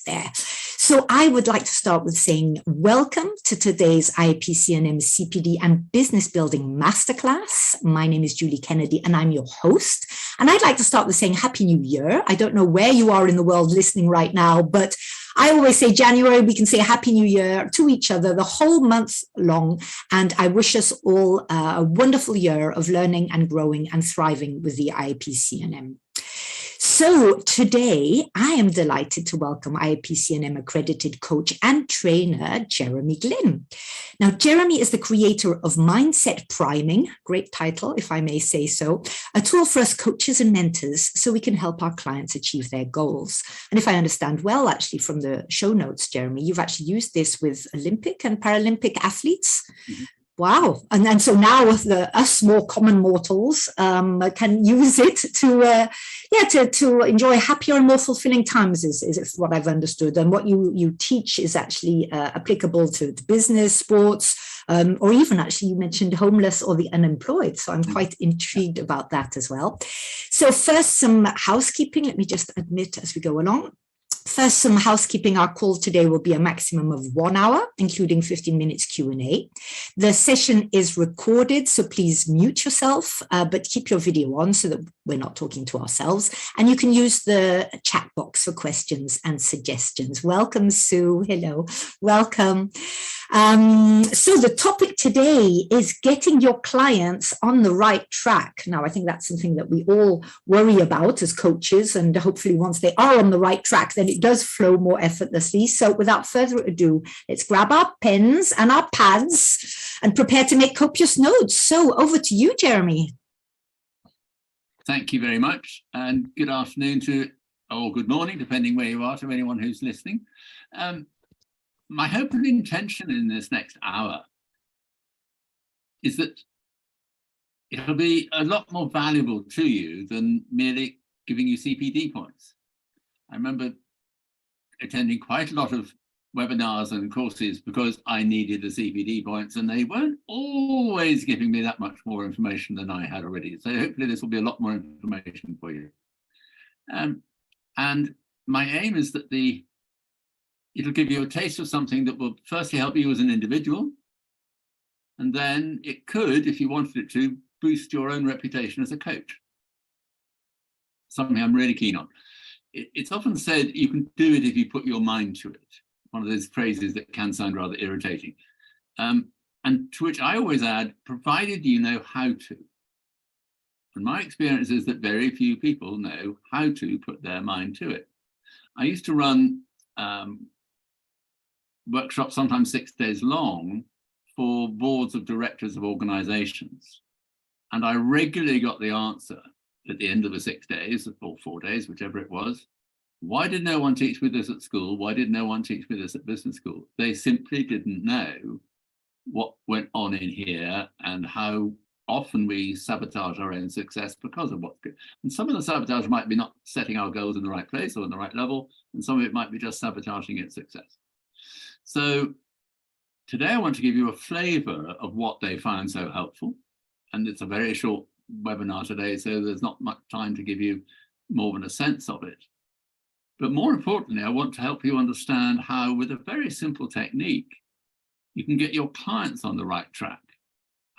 there. So I would like to start with saying welcome to today's IAPC&M CPD and Business Building Masterclass. My name is Julie Kennedy and I'm your host. And I'd like to start with saying Happy New Year. I don't know where you are in the world listening right now, but I always say January, we can say Happy New Year to each other the whole month long. And I wish us all a wonderful year of learning and growing and thriving with the IAPC&M. So today I am delighted to welcome IAPC&M accredited coach and trainer, Jeremy Glynn. Now, Jeremy is the creator of Mindset Priming, great title, if I may say so, a tool for us coaches and mentors so we can help our clients achieve their goals. And if I understand well, actually from the show notes, Jeremy, you've actually used this with Olympic and Paralympic athletes. Mm-hmm. Wow. And so now us more common mortals can use it to enjoy happier and more fulfilling times is what I've understood. And what you teach is actually applicable to business, sports, or even actually you mentioned homeless or the unemployed. So I'm quite intrigued about that as well. So first, some housekeeping. Let me just admit as we go along. First, some housekeeping. Our call today will be a maximum of 1 hour, including 15 minutes Q&A. The session is recorded, so please mute yourself, but keep your video on so that we're not talking to ourselves. And you can use the chat box for questions and suggestions. Welcome, Sue. Hello. Welcome. So the topic today is getting your clients on the right track. Now, I think that's something that we all worry about as coaches, and hopefully once they are on the right track, then it does flow more effortlessly. So without further ado, let's grab our pens and our pads and prepare to make copious notes. So over to you, Jeremy. Thank you very much, and good afternoon or good morning, depending where you are, to anyone who's listening. My hope and intention in this next hour is that it'll be a lot more valuable to you than merely giving you CPD points. I remember attending quite a lot of webinars and courses because I needed the CPD points, and they weren't always giving me that much more information than I had already. So hopefully this will be a lot more information for you. And my aim is that it'll give you a taste of something that will firstly help you as an individual, and then it could, if you wanted it to, boost your own reputation as a coach. Something I'm really keen on. It's often said you can do it if you put your mind to it. One of those phrases that can sound rather irritating. And to which I always add, provided you know how to. And my experience is that very few people know how to put their mind to it. I used to run workshops, sometimes 6 days long, for boards of directors of organizations. And I regularly got the answer at the end of the 6 days or 4 days, whichever it was, why did no one teach with this at school? Why did no one teach with this at business school? They simply didn't know what went on in here and how often we sabotage our own success because of what's good. And some of the sabotage might be not setting our goals in the right place or in the right level, and some of it might be just sabotaging its success. So today I want to give you a flavor of what they found so helpful. And it's a very short webinar today, so there's not much time to give you more than a sense of it. But more importantly, I want to help you understand how, with a very simple technique, you can get your clients on the right track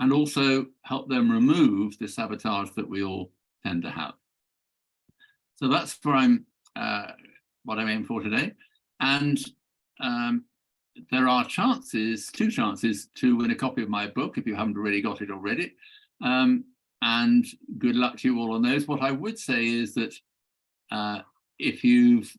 and also help them remove the sabotage that we all tend to have. So that's what I'm aiming for today. And there are two chances to win a copy of my book if you haven't already got it already. And good luck to you all on those. What I would say is that if you've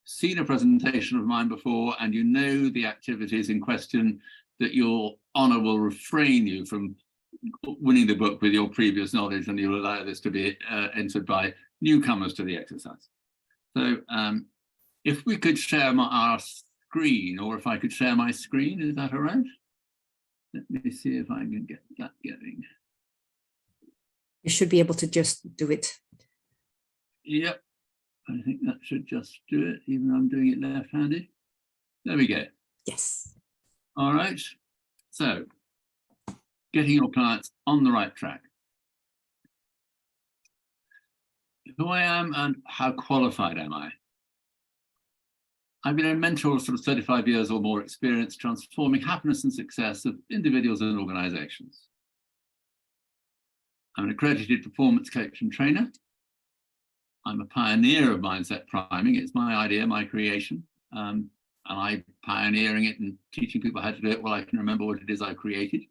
seen a presentation of mine before and you know the activities in question, that your honor will refrain you from winning the book with your previous knowledge, and you'll allow this to be entered by newcomers to the exercise. So if we could share our screen, or if I could share my screen, is that all right? Let me see if I can get that going. You should be able to just do it. Yep, I think that should just do it, even though I'm doing it left-handed. There we go. Yes. All right. So, getting your clients on the right track. Who I am and how qualified am I? I've been a mentor of sort of 35 years or more experience transforming happiness and success of individuals and organizations. I'm an accredited performance coach and trainer. I'm a pioneer of mindset priming. It's my idea, my creation. And I'm pioneering it and teaching people how to do it while I can remember what it is I created.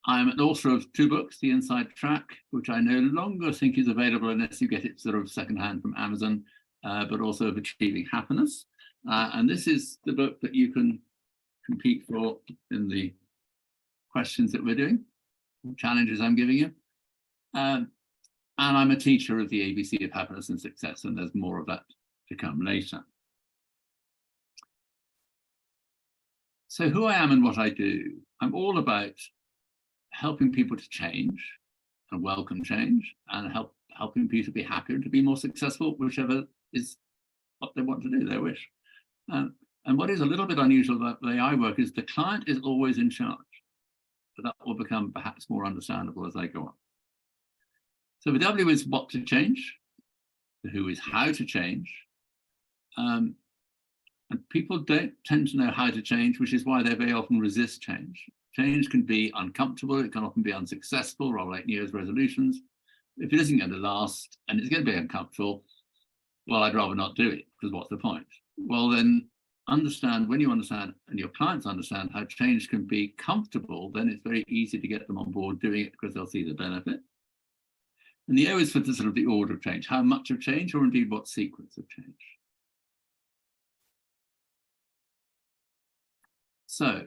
I'm an author of 2 books, The Inside Track, which I no longer think is available unless you get it sort of secondhand from Amazon, but also of Achieving Happiness. And this is the book that you can compete for in the questions that we're doing, challenges I'm giving you. And I'm a teacher of the ABC of Happiness and Success, and there's more of that to come later. So who I am and what I do, I'm all about helping people to change and welcome change, and helping people to be happier and to be more successful, whichever is what they want to do, their wish. And what is a little bit unusual about the way I work is the client is always in charge, but that will become perhaps more understandable as I go on. So the W is what to change, the who is how to change. And people don't tend to know how to change, which is why they very often resist change. Change can be uncomfortable, it can often be unsuccessful, rather like New Year's resolutions. If it isn't going to last and it's going to be uncomfortable, well, I'd rather not do it, because what's the point? Well, then understand, when you understand and your clients understand how change can be comfortable, then it's very easy to get them on board doing it because they'll see the benefit. And the O is for the sort of the order of change, how much of change, or indeed what sequence of change. So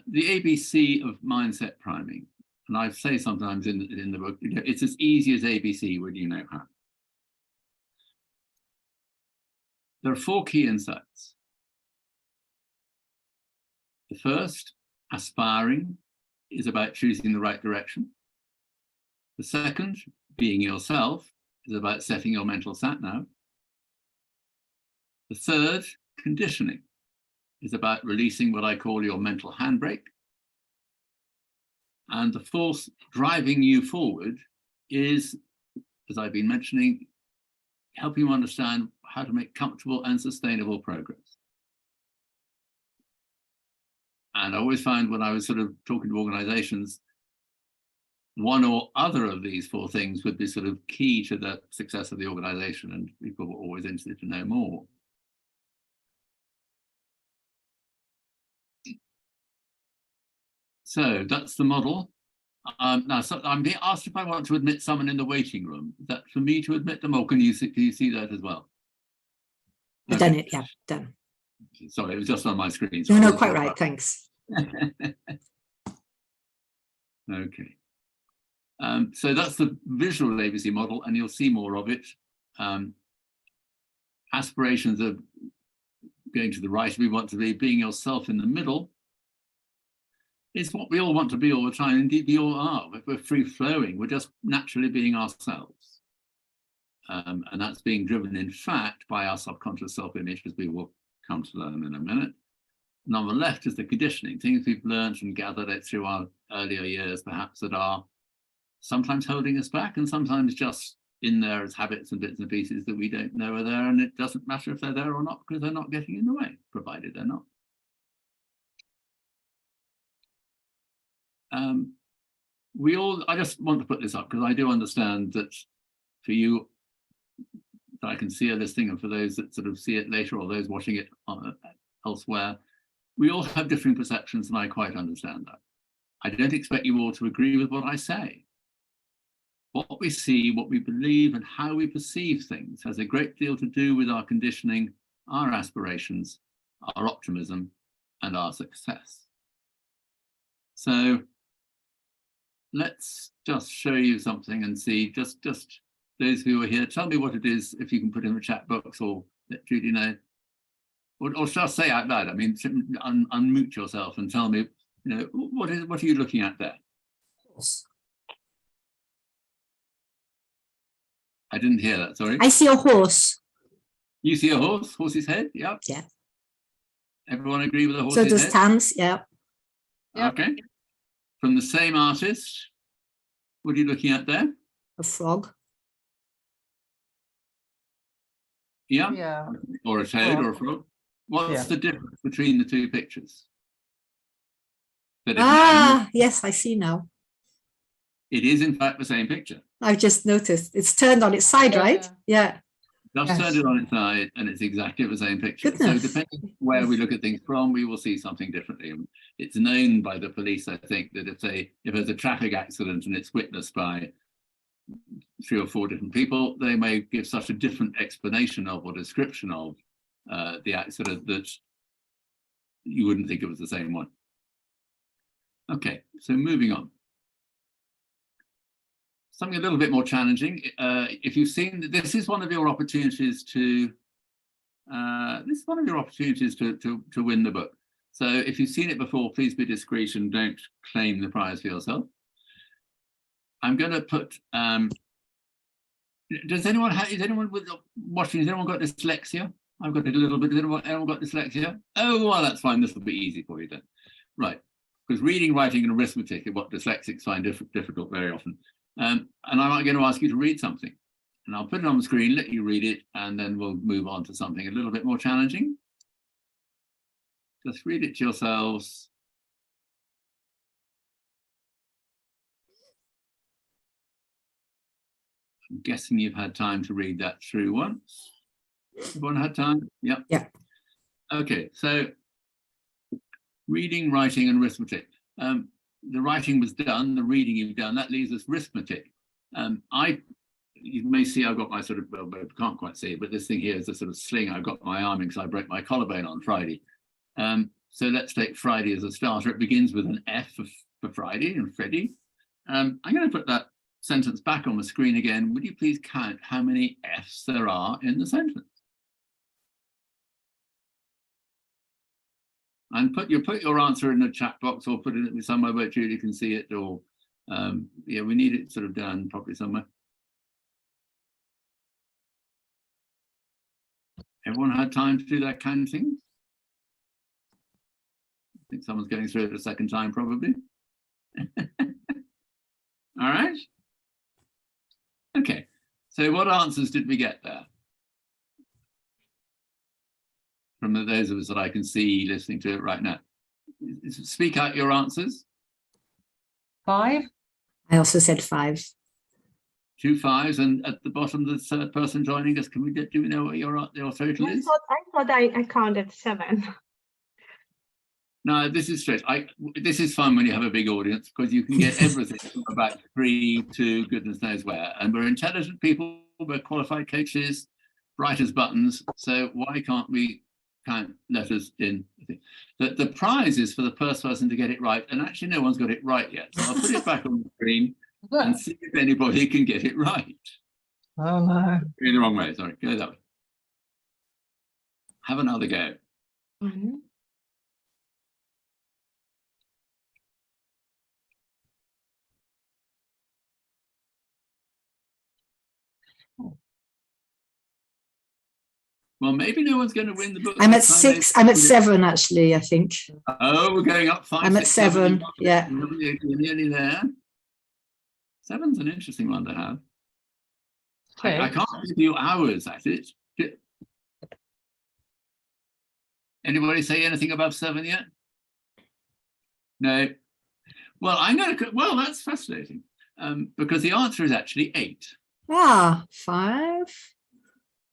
the ABC of mindset priming, and I say sometimes in the book, it's as easy as ABC when you know how. There are 4 key insights. The first, aspiring, is about choosing the right direction. The second, being yourself, is about setting your mental sat-nav. The third, conditioning, is about releasing what I call your mental handbrake. And the fourth, driving you forward, is, as I've been mentioning, helping you understand how to make comfortable and sustainable progress. And I always find when I was sort of talking to organizations, one or other of these 4 things would be sort of key to the success of the organization, and people were always interested to know more. So that's the model. Now, so I'm being asked if I want to admit someone in the waiting room. Is that for me to admit them, or can you see that as well? I've done it, yeah, done. Sorry, it was just on my screen. So No, quite right, thanks. Okay. So that's the visual ABC model, and you'll see more of it. Aspirations are going to the right. We want to be being yourself in the middle. It's what we all want to be all the time. Indeed, we all are. If we're free-flowing, we're just naturally being ourselves. And that's being driven, in fact, by our subconscious self-image, as we will come to learn in a minute. And on the left is the conditioning, things we've learned and gathered it through our earlier years, perhaps, that are sometimes holding us back and sometimes just in there as habits and bits and pieces that we don't know are there. And it doesn't matter if they're there or not, because they're not getting in the way, provided they're not. I just want to put this up because I do understand that for you, that I can see this thing, and for those that sort of see it later or those watching it elsewhere, we all have different perceptions, and I quite understand that. I don't expect you all to agree with what I say. What we see, what we believe, and how we perceive things has a great deal to do with our conditioning, our aspirations, our optimism, and our success. So let's just show you something and see, just those who are here, tell me what it is, if you can put in the chat box, or let Judy know, or just say out loud. I mean, unmute yourself and tell me, you know, what are you looking at there? I didn't hear that, sorry. I see a horse. You see a horse? Horse's head? Yeah. Yeah. Everyone agree with the horse's head? So does Tams, yeah. Okay. From the same artist, what are you looking at there? A frog. Yeah? Yeah. Or a toad or a frog. What's the difference between the two pictures? Yes, I see now. It is in fact the same picture. I've just noticed it's turned on its side, right? Yeah. Just turned it on its side, and it's exactly the same picture. Goodness. So depending where we look at things from, we will see something differently. And it's known by the police, I think, that if there's a traffic accident and it's witnessed by 3 or 4 different people, they may give such a different explanation of or description of the accident that you wouldn't think it was the same one. Okay, so moving on. Something a little bit more challenging. If you've seen, this is one of your opportunities to win the book. So if you've seen it before, please be discreet and don't claim the prize for yourself. I'm going to put. Is anyone watching? Has anyone got dyslexia? I've got a little bit. Has anyone got dyslexia? Oh, well, that's fine. This will be easy for you then. Right, because reading, writing, and arithmetic are what dyslexics find difficult very often. And I'm going to ask you to read something, and I'll put it on the screen, let you read it, and then we'll move on to something a little bit more challenging. Just read it to yourselves. I'm guessing you've had time to read that through once. Everyone had time? Yep. Yeah. Okay, so reading, writing, and arithmetic. The writing was done, the reading you've done, that leaves us arithmetic. You may see I've got my sort of, well, I can't quite see it, but this thing here is a sort of sling I've got my arm in because I broke my collarbone on Friday. So let's take Friday as a starter. It begins with an F for Friday and Freddy. I'm going to put that sentence back on the screen again. Would you please count how many F's there are in the sentence? And put your answer in the chat box, or put it somewhere where Julie can see it, or yeah, we need it sort of done properly somewhere. Everyone had time to do that counting? I think someone's going through it a second time, probably. All right. Okay. So what answers did we get there? From those of us that I can see listening to it right now. Speak out your answers. 5. I also said 5. 2 5s, and at the bottom, the third person joining us. Do we know what your total is? I thought I counted 7. No, this is straight. This is fun when you have a big audience, because you can get everything from about 3 to goodness knows where. And we're intelligent people, we're qualified coaches, bright as buttons. So why can't we count letters in? The prize is for the first person to get it right, and actually no one's got it right yet. So I'll put it back on the screen and see if anybody can get it right. Oh no. In the wrong way, sorry. Go that way. Have another go. 1. Well, maybe no one's going to win the book. I'm at 6. I'm at 7, actually, I think. Oh, we're going up 5. I'm at 7. Yeah. You're nearly there. 7's an interesting one to have. Okay. I can't give you hours at it. Anybody say anything above 7 yet? No. Well, well, that's fascinating, because the answer is actually 8. 5.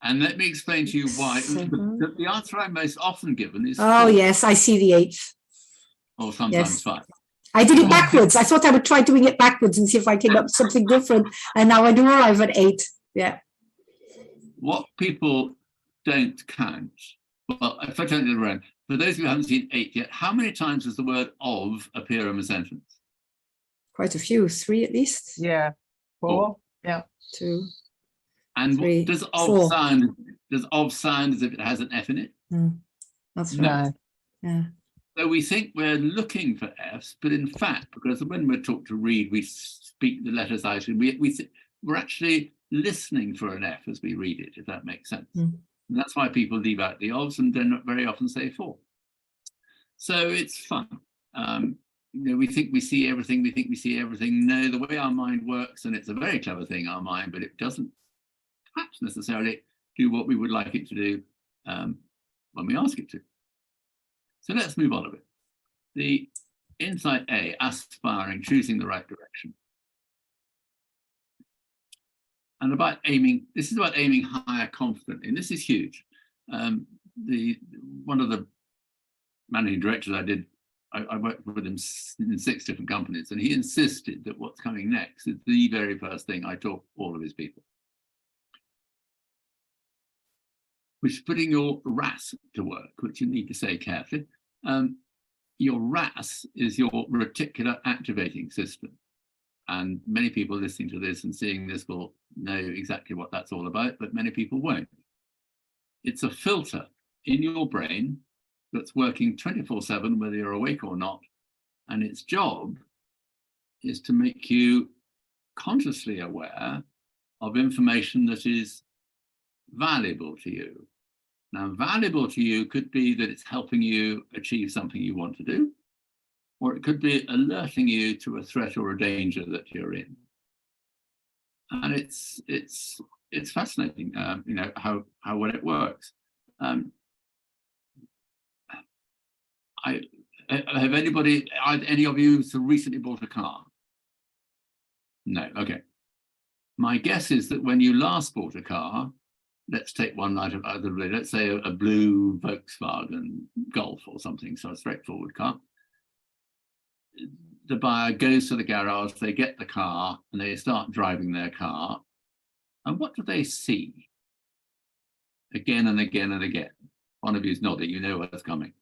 And let me explain to you why. The answer I'm most often given is 4. Oh, yes, I see the 8th. Or sometimes 5. I did it backwards. I thought I would try doing it backwards and see if I came up with something different. And now I do arrive at 8. Yeah. What people don't count, well, if I turn it around, for those who haven't seen 8 yet, how many times does the word of appear in a sentence? Quite a few. 3 at least. Yeah. 4. Yeah. 2. And 3, does 4. sound as if it has an F in it? That's right. No. Yeah. So we think we're looking for Fs, but in fact, because when we're taught to read, we speak the letters out, and we're actually listening for an F as we read it, if that makes sense. And that's why people leave out the ofs and then very often say 4. So it's fun. We think we see everything. We think we see everything. No, the way our mind works, and it's a very clever thing, our mind, but it doesn't perhaps necessarily do what we would like it to do when we ask it to. So let's move on a bit. The insight A, aspiring, choosing the right direction. And about aiming, this is about aiming higher confidently, and this is huge. One of the managing directors I worked with him in 6 different companies, and he insisted that what's coming next is the very first thing I taught all of his people, which is putting your RAS to work, which you need to say carefully. Your RAS is your reticular activating system. And many people listening to this and seeing this will know exactly what that's all about, but many people won't. It's a filter in your brain that's working 24/7, whether you're awake or not. And its job is to make you consciously aware of information that is valuable to you. Now, valuable to you could be that it's helping you achieve something you want to do, or it could be alerting you to a threat or a danger that you're in. And it's fascinating, you know, how well it works. Have any of you recently bought a car? No, okay. My guess is that when you last bought a car, let's take one out of the way, let's say a blue Volkswagen Golf or something, so a straightforward car. The buyer goes to the garage, they get the car, and they start driving their car. And what do they see? Again and again and again. One of you is nodding, you know what's coming.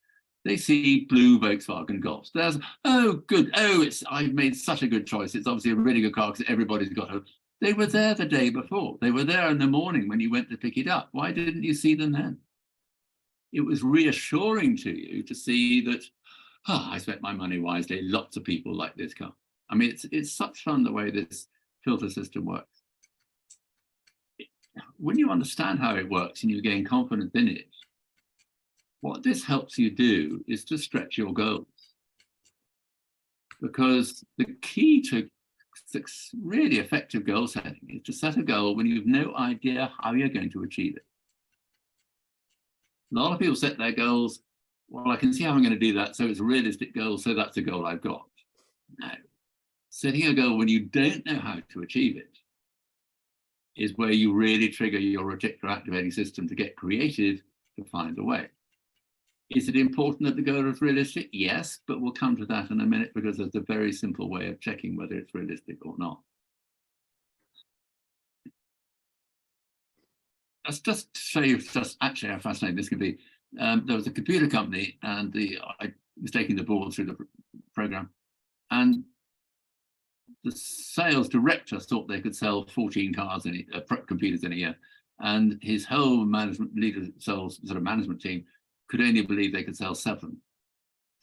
They see blue Volkswagen Golfs. There's, oh, good. Oh, I've made such a good choice. It's obviously a really good car because everybody's got a. They were there the day before. They were there in the morning when you went to pick it up. Why didn't you see them then? It was reassuring to you to see that, I spent my money wisely. Lots of people like this car. I mean, it's such fun the way this filter system works. When you understand how it works and you gain confidence in it, what this helps you do is to stretch your goals. Because the key to really effective goal setting is to set a goal when you have no idea how you're going to achieve it. A lot of people set their goals, well, I can see how I'm going to do that, so it's a realistic goal, so that's a goal I've got. No. Setting a goal when you don't know how to achieve it is where you really trigger your reticular activating system to get creative to find a way. Is it important that the goal is realistic? Yes, but we'll come to that in a minute because there's a very simple way of checking whether it's realistic or not. That's just to show you just actually how fascinating this can be. There was a computer company and I was taking the board through the program, and the sales director thought they could sell 14 cars computers in a year, and his whole management management team could only believe they could sell 7.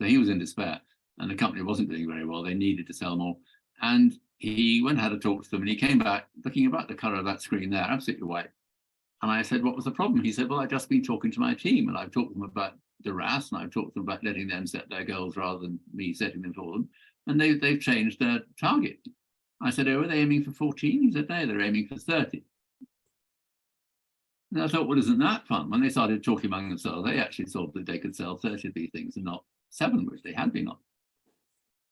So he was in despair, and the company wasn't doing very well. They needed to sell more. And he went and had a talk to them, and he came back looking about the color of that screen there, absolutely white. And I said, what was the problem? He said, well, I've just been talking to my team, and I've talked to them about the RAS, and I've talked to them about letting them set their goals rather than me setting them for them. And they've changed their target. I said, oh, are they aiming for 14? He said, no, they're aiming for 30. And I thought, well, isn't that fun? When they started talking among themselves, they actually thought that they could sell 30 of these things and not 7, which they had been on.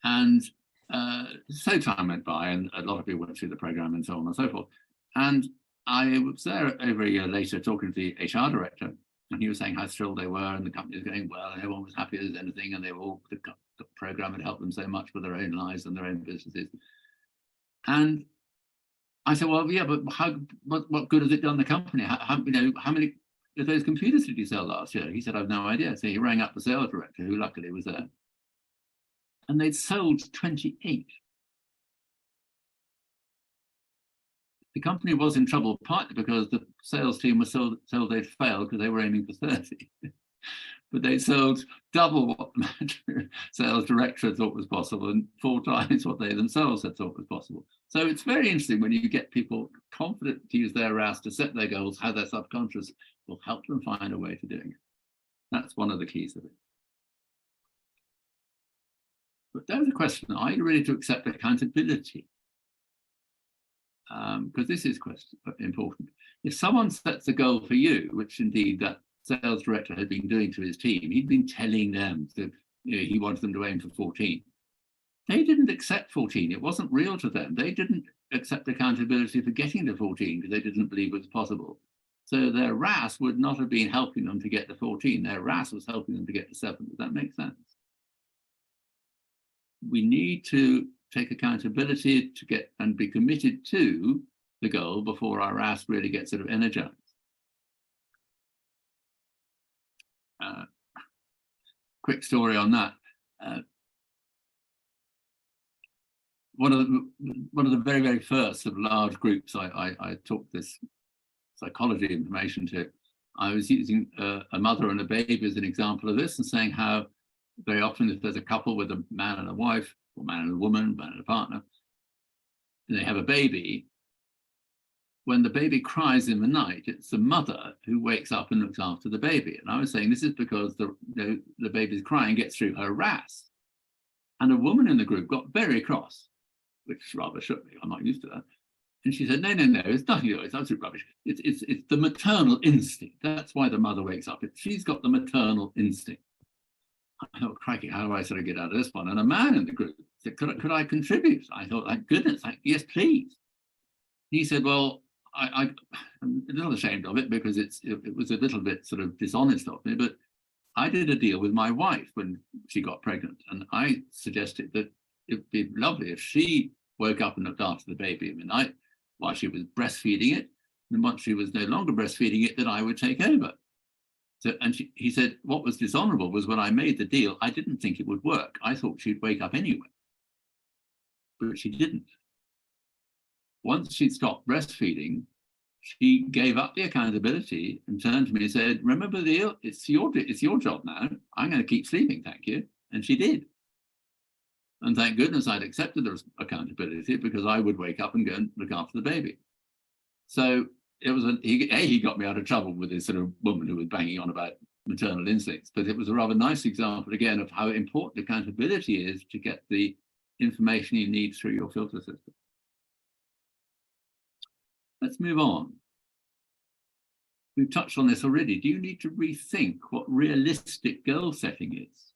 And so time went by, and a lot of people went through the program and so on and so forth. And I was there over a year later talking to the HR director, and he was saying how thrilled they were, and the company was going well, and everyone was happy as anything, and they were all, the program had helped them so much with their own lives and their own businesses. And I said, well, yeah, but what good has it done the company? How many of those computers did you sell last year? He said, I've no idea. So he rang up the sales director, who luckily was there. And they'd sold 28. The company was in trouble partly because the sales team was told they'd failed because they were aiming for 30. But they sold double what the sales director thought was possible and 4 times what they themselves had thought was possible. So it's very interesting when you get people confident to use their RAS to set their goals, how their subconscious will help them find a way to doing it. That's one of the keys of it. But there's a question, are you ready to accept accountability? because this is important. If someone sets a goal for you, which indeed that sales director had been doing to his team, he'd been telling them that he wanted them to aim for 14. They didn't accept 14. It wasn't real to them. They didn't accept accountability for getting to 14 because they didn't believe it was possible. So their RAS would not have been helping them to get to 14. Their RAS was helping them to get to 7. Does that make sense? We need to take accountability to get and be committed to the goal before our RAS really gets sort of energized. Quick story on that. One of the very, very first of large groups I taught this psychology information to, I was using a mother and a baby as an example of this and saying how very often if there's a couple with a man and a wife, or man and a woman, man and a partner, and they have a baby, when the baby cries in the night, it's the mother who wakes up and looks after the baby. And I was saying this is because the baby's crying gets through her RAS. And a woman in the group got very cross, which rather shook me. I'm not used to that. And she said, no, it's nothing. It's absolute rubbish. It's the maternal instinct. That's why the mother wakes up. She's got the maternal instinct. I thought, crikey, how do I sort of get out of this one? And a man in the group said, could I contribute? I thought, thank goodness, yes, please. He said, well, I'm a little ashamed of it because it was a little bit sort of dishonest of me, but I did a deal with my wife when she got pregnant, and I suggested that it'd be lovely if she woke up and looked after the baby in the night while she was breastfeeding it, and once she was no longer breastfeeding it, that I would take over. So, and he said, what was dishonorable was when I made the deal, I didn't think it would work. I thought she'd wake up anyway, but she didn't. Once she'd stopped breastfeeding, she gave up the accountability and turned to me and said, remember the deal? It's your job now. I'm going to keep sleeping, thank you. And she did. And thank goodness I'd accepted the accountability because I would wake up and go and look after the baby. So it was he got me out of trouble with this sort of woman who was banging on about maternal instincts, but it was a rather nice example again of how important accountability is to get the information you need through your filter system. Let's move on. We've touched on this already. Do you need to rethink what realistic goal setting is?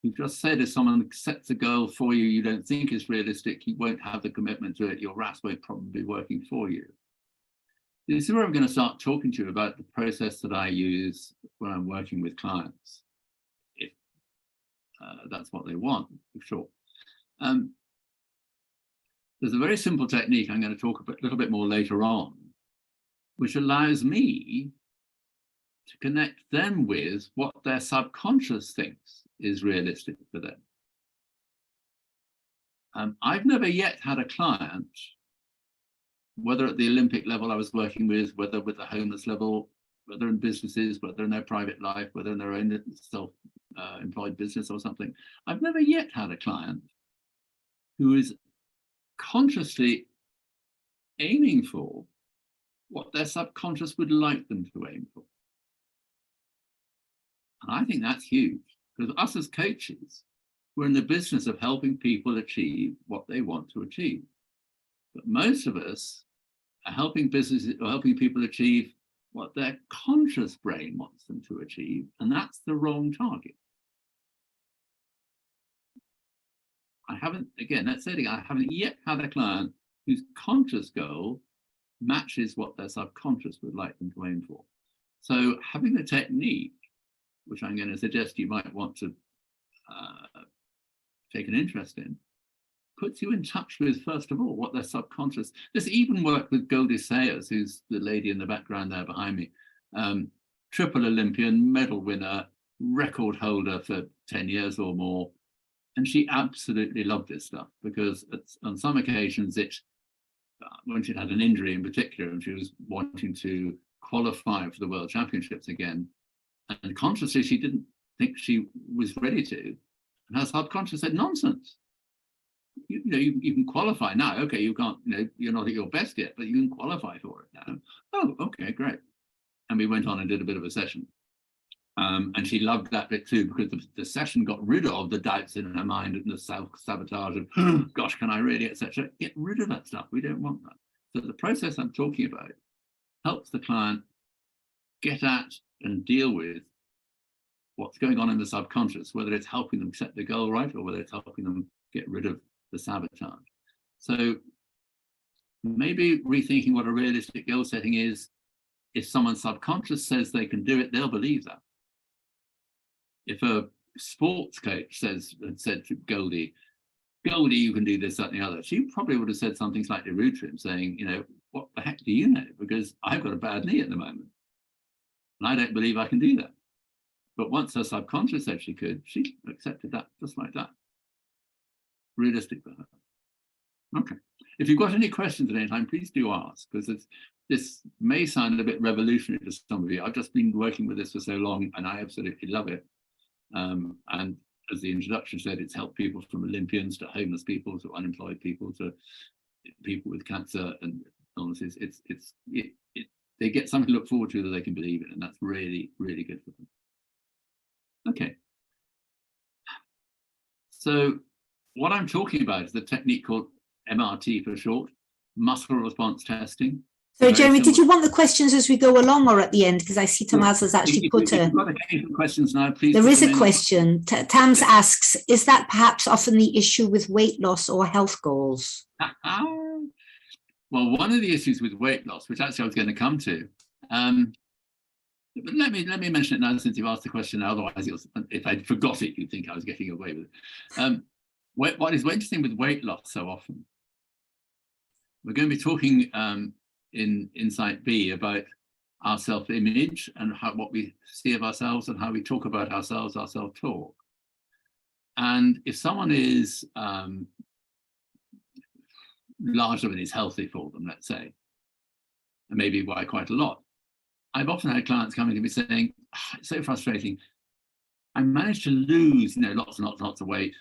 We've just said if someone sets a goal for you you don't think is realistic, you won't have the commitment to it. Your RAS won't probably be working for you. This is where I'm going to start talking to you about the process that I use when I'm working with clients, if that's what they want, for sure. There's a very simple technique I'm going to talk a little bit more later on, which allows me to connect them with what their subconscious thinks is realistic for them. I've never yet had a client, whether at the Olympic level I was working with, whether with the homeless level, whether in businesses, whether in their private life, whether in their own self-employed business or something. I've never yet had a client who is consciously aiming for what their subconscious would like them to aim for. And I think that's huge, because us as coaches, we're in the business of helping people achieve what they want to achieve. But most of us are helping businesses or helping people achieve what their conscious brain wants them to achieve, and that's the wrong target. I haven't yet had a client whose conscious goal matches what their subconscious would like them to aim for. So having the technique, which I'm going to suggest you might want to take an interest in, puts you in touch with, first of all, what their subconscious. This even worked with Goldie Sayers, who's the lady in the background there behind me. Triple Olympian, medal winner, record holder for 10 years or more. And she absolutely loved this stuff because on some occasions, when she'd had an injury in particular and she was wanting to qualify for the World Championships again, and consciously she didn't think she was ready to, and her subconscious said, nonsense. You can qualify now. Okay, you can't, you're not at your best yet, but you can qualify for it now. Oh, okay, great. And we went on and did a bit of a session. And she loved that bit too, because the session got rid of the doubts in her mind and the self-sabotage of, oh, gosh, can I really, etc. Get rid of that stuff. We don't want that. So the process I'm talking about helps the client get at and deal with what's going on in the subconscious, whether it's helping them set the goal right or whether it's helping them get rid of the sabotage. So maybe rethinking what a realistic goal setting is. If someone's subconscious says they can do it, they'll believe that. If a sports coach had said to Goldie, you can do this, that, and the other, she probably would have said something slightly rude to him, saying, you know, what the heck do you know? Because I've got a bad knee at the moment, and I don't believe I can do that. But once her subconscious said she could, she accepted that just like that. Realistic for her. Okay. If you've got any questions at any time, please do ask, because this may sound a bit revolutionary to some of you. I've just been working with this for so long, and I absolutely love it. And as the introduction said, it's helped people from Olympians to homeless people to unemployed people to people with cancer and illnesses. They get something to look forward to that they can believe in, and that's really, really good for them. Okay. So what I'm talking about is the technique called MRT for short, muscle response testing. So, Jeremy, did you want the questions as we go along or at the end? Because I see Tamaz has actually put a... If you've got any questions now, please. There is a question. Tams asks, is that perhaps often the issue with weight loss or health goals? Well, one of the issues with weight loss, which actually I was going to come to, but let me mention it now since you've asked the question. Otherwise, if I forgot it, you'd think I was getting away with it. What is interesting with weight loss so often, we're going to be talking in Insight B about our self-image and what we see of ourselves and how we talk about ourselves, our self-talk. And if someone is larger than is healthy for them, let's say, and maybe by quite a lot, I've often had clients coming to me saying, oh, it's so frustrating. I managed to lose, lots and lots of weight,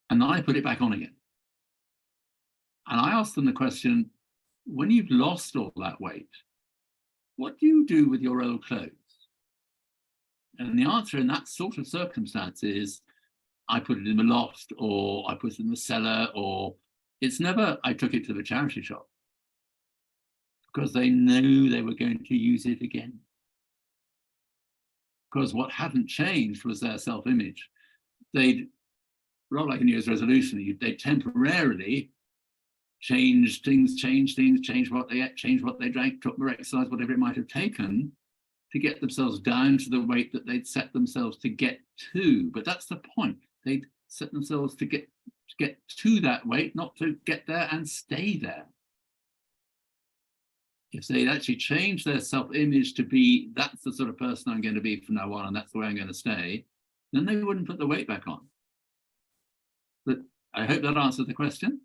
and then I put it back on again. And I ask them the question, when you've lost all that weight, what do you do with your old clothes? And the answer in that sort of circumstance is, I put it in the loft, or I put it in the cellar, or it's never, I took it to the charity shop, because they knew they were going to use it again. Because what hadn't changed was their self-image. They'd, rather like a New Year's resolution, they temporarily change things, change what they ate, change what they drank, took more exercise, whatever it might have taken, to get themselves down to the weight that they'd set themselves to get to. But that's the point. They'd set themselves to get to that weight, not to get there and stay there. If they'd actually change their self-image to be, that's the sort of person I'm going to be from now on, and that's the way I'm going to stay, then they wouldn't put the weight back on. But I hope that answers the question.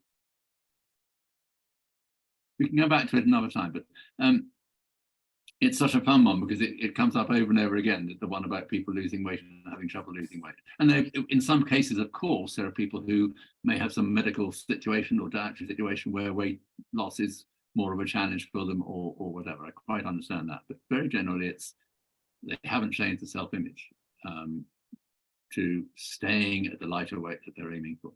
We can go back to it another time, but it's such a fun one because it comes up over and over again, the one about people losing weight and having trouble losing weight. And in some cases, of course, there are people who may have some medical situation or dietary situation where weight loss is more of a challenge for them or whatever. I quite understand that, but very generally they haven't changed the self-image to staying at the lighter weight that they're aiming for.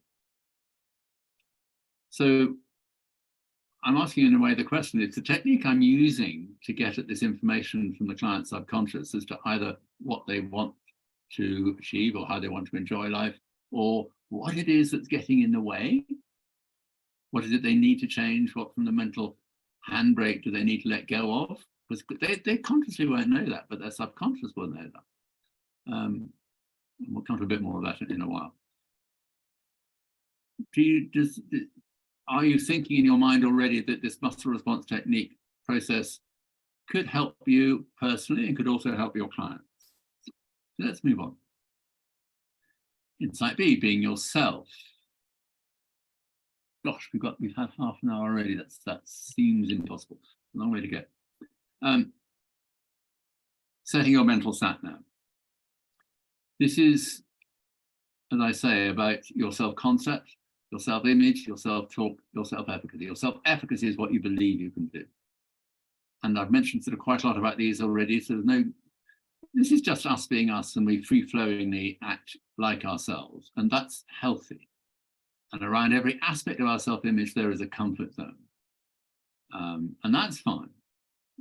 So I'm asking in a way the question, it's the technique I'm using to get at this information from the client's subconscious as to either what they want to achieve or how they want to enjoy life, or what it is that's getting in the way. What is it they need to change? What from the mental handbrake do they need to let go of? Because they consciously won't know that, but their subconscious will know that. And we'll come to a bit more of that in a while. Are you thinking in your mind already that this muscle response technique process could help you personally and could also help your clients? So let's move on. Insight B, being yourself. Gosh, we've had half an hour already. That seems impossible. A long way to go. Setting your mental sat nav. This is, as I say, about your self-concept, your self-image, your self-talk, your self-efficacy. Your self-efficacy is what you believe you can do. And I've mentioned sort of quite a lot about these already, so there's no This is just us being us, and we free-flowingly act like ourselves, and that's healthy. And around every aspect of our self-image, there is a comfort zone, and that's fine.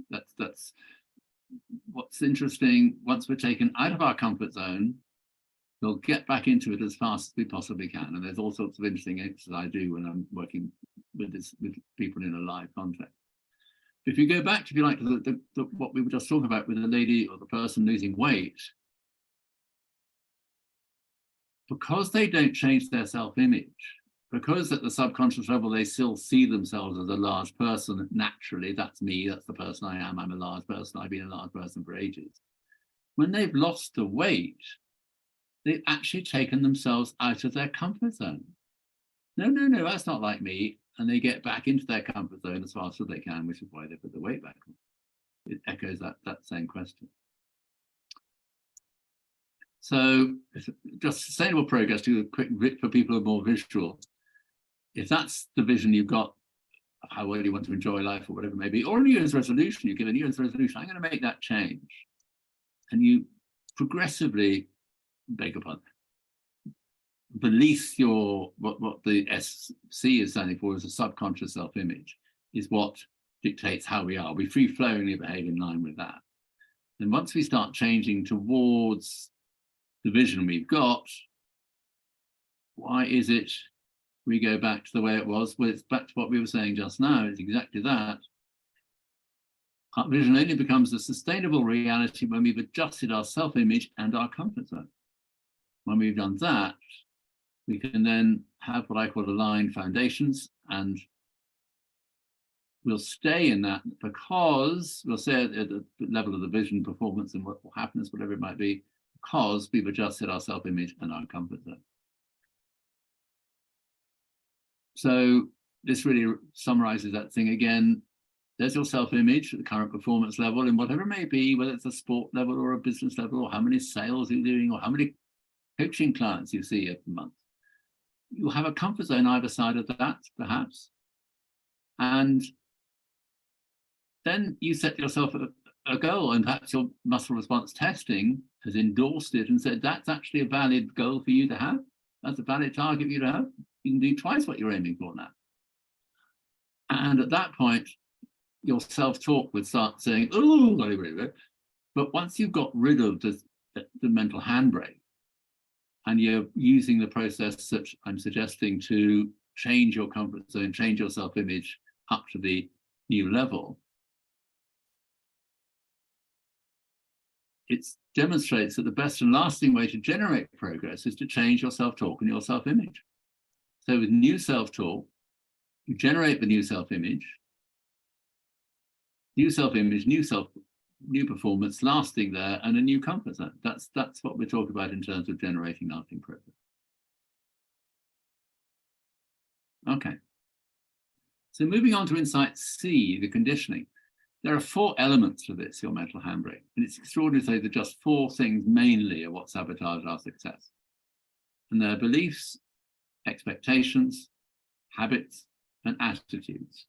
That's what's interesting. Once we're taken out of our comfort zone, we'll get back into it as fast as we possibly can. And there's all sorts of interesting exercises I do when I'm working with people in a live context. If you go back, if you like, to what we were just talking about with the lady or the person losing weight, because they don't change their self-image, because at the subconscious level they still see themselves as a large person, naturally, that's me, that's the person I am, I'm a large person, I've been a large person for ages. When they've lost the weight, they've actually taken themselves out of their comfort zone. No, that's not like me. And they get back into their comfort zone as fast as they can, which is why they put the weight back on. It echoes that same question. So just sustainable progress, to do a quick bit for people who are more visual. If that's the vision you've got of how well you want to enjoy life or whatever it may be, or a New Year's resolution, you give a New Year's resolution, I'm going to make that change. And you progressively, beg your pardon, release your, what the SC is standing for is a subconscious self-image, is what dictates how we are. We free-flowingly behave in line with that. And once we start changing towards the vision we've got, why is it we go back to the way it was? Well, it's back to what we were saying just now. It's exactly that. Our vision only becomes a sustainable reality when we've adjusted our self-image and our comfort zone. When we've done that, we can then have what I call aligned foundations, and we'll stay in that because we'll stay at the level of the vision, performance, and what will happen, whatever it might be, because we've adjusted our self-image and our comfort zone. So this really summarizes that thing again. There's your self-image at the current performance level, and whatever it may be, whether it's a sport level or a business level, or how many sales you're doing, or how many coaching clients you see every month. You'll have a comfort zone either side of that, perhaps. And then you set yourself a goal, and perhaps your muscle response testing has endorsed it and said that's actually a valid goal for you to have. That's a valid target for you to have. You can do twice what you're aiming for now. And at that point, your self-talk would start saying, oh, but once you've got rid of the mental handbrake, and you're using the process that I'm suggesting to change your comfort zone, change your self-image up to the new level, it demonstrates that the best and lasting way to generate progress is to change your self-talk and your self-image. So with new self-talk, you generate the new self-image, new performance, lasting there, and a new comfort zone. That's what we're talking about in terms of generating lasting progress. Okay. So moving on to insight C, the conditioning. There are 4 elements to this, your mental handbrake. And it's extraordinary to say that just 4 things mainly are what sabotage our success. And they're beliefs, expectations, habits, and attitudes.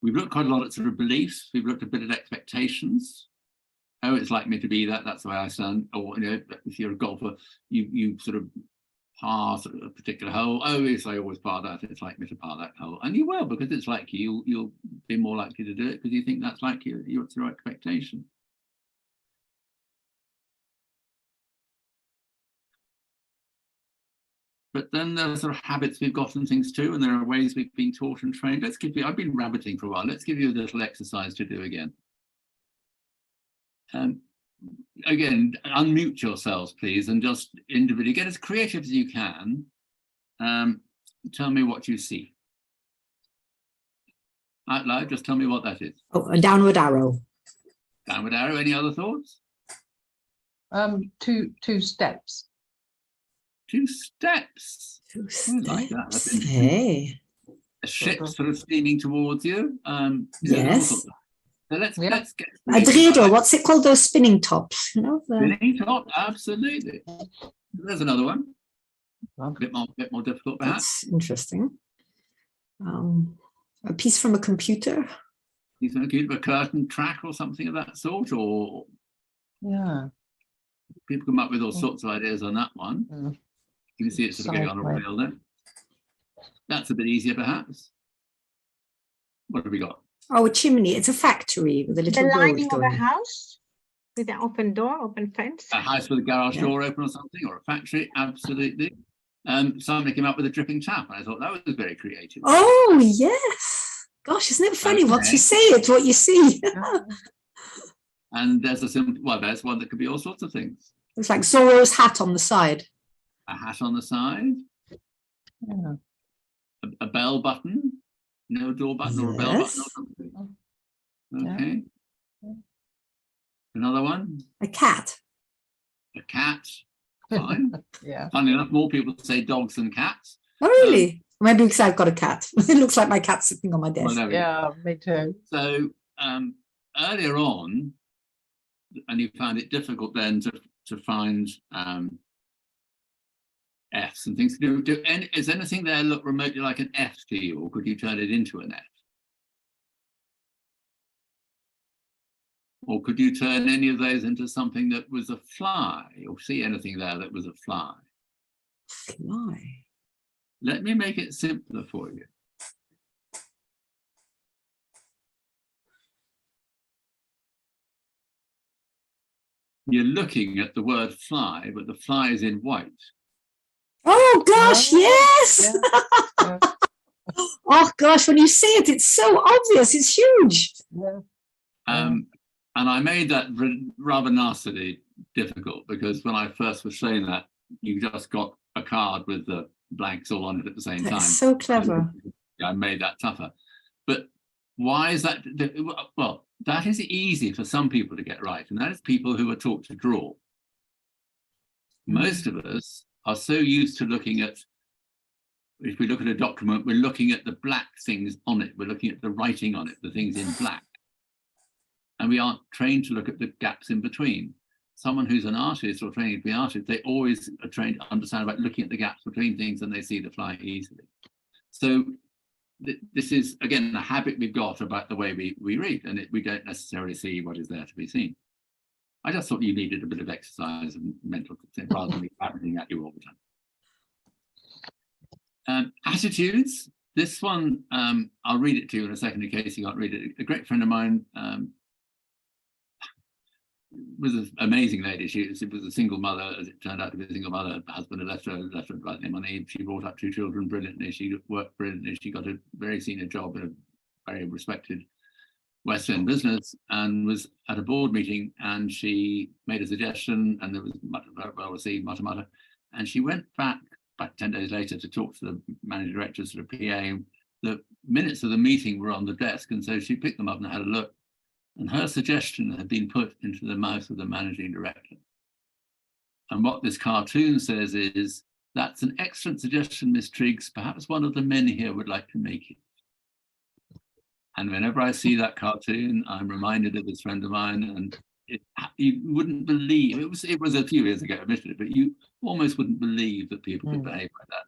We've looked quite a lot at sort of beliefs. We've looked a bit at expectations. Oh, it's like me to be that. That's the way I stand. Or, you know, if you're a golfer, you sort of par a particular hole. Oh, yes, I always par that. It's like me to par that hole. And you will, because it's like you. You'll be more likely to do it because you think that's like you. It's your expectation. But then there are sort of habits we've got and things too, and there are ways we've been taught and trained. I've been rabbiting for a while. Let's give you a little exercise to do again. Again, unmute yourselves, please, and just individually get as creative as you can. Tell me what you see. Out loud, just tell me what that is. Oh, a downward arrow. Downward arrow, any other thoughts? 2 steps. 2 steps. 2 Like that. That's steps. Hey. A ship sort of steaming towards you. Yes. So let's get A dreidel, what's it called? Those spinning tops, you know? Spinning top, absolutely. There's another one. A bit more difficult, perhaps. That's interesting. A piece from a computer. He's going to keep a curtain track or something of that sort, or Yeah. people come up with all sorts of ideas on that one. Mm. You can see it's sort of going on a Sideway. reel there. That's a bit easier, perhaps. What have we got? Oh, a chimney. It's a factory with a The little road lining of going. a house with an open door, open fence. A house with a garage Yeah. door open or something, or a factory, absolutely. Somebody came up with a dripping tap, and I thought that was very creative. Oh, yes. Gosh, isn't it funny? Once you Okay. say it, what you see. And there's a simple, well, there's one that could be all sorts of things. It's like Zorro's hat on the side. A hat on the side, Yeah. a bell button, no door button or a bell button or Yes. something. Yeah. Okay. Another one, A cat. a cat, fine. Yeah. Funny enough, more people say dogs than cats. Oh, really? Maybe because I've got a cat. It looks like my cat's sitting on my Well, desk. there we go. Yeah, me too. So earlier on, and you found it difficult then to find Fs and things. Is anything there look remotely like an F to you, or could you turn it into an F? Or could you turn any of those into something that was a fly, or see anything there that was a fly? Fly. Let me make it simpler for you. You're looking at the word fly, but the fly is in white. Oh, gosh, Oh, yes. Yeah. Oh, gosh, when you say it, it's so obvious. It's huge. Yeah. And I made that rather nastily difficult, because when I first was showing that, you just got a card with the blanks all on it at the same time. That's so clever. I made that tougher. But why is that? Well, that is easy for some people to get right, and that is people who are taught to draw. Most of us are so used to looking at, if we look at a document, we're looking at the black things on it, we're looking at the writing on it, the things in black. And we aren't trained to look at the gaps in between. Someone who's an artist or training to be an artist, they always are trained to understand about looking at the gaps between things, and they see the fly easily. So this is, again, a habit we've got about the way we read, and we don't necessarily see what is there to be seen. I just thought you needed a bit of exercise and mental consent rather than me shouting at you all the time. Attitudes. This one, I'll read it to you in a second in case you can't read it. A great friend of mine was an amazing lady. She was a single mother, as it turned out to be a single mother. Her husband had left her without any money. She brought up two children brilliantly. She worked brilliantly. She got a very senior job in a very respected West End business, and was at a board meeting, and she made a suggestion, and it was well received, mutter. And she went back 10 days later to talk to the managing director, sort of PA. The minutes of the meeting were on the desk, and so she picked them up and had a look. And her suggestion had been put into the mouth of the managing director. And what this cartoon says is, "That's an excellent suggestion, Miss Triggs. Perhaps one of the men here would like to make it." And whenever I see that cartoon, I'm reminded of this friend of mine, and you wouldn't believe, it was a few years ago, admittedly, but you almost wouldn't believe that people could behave like that.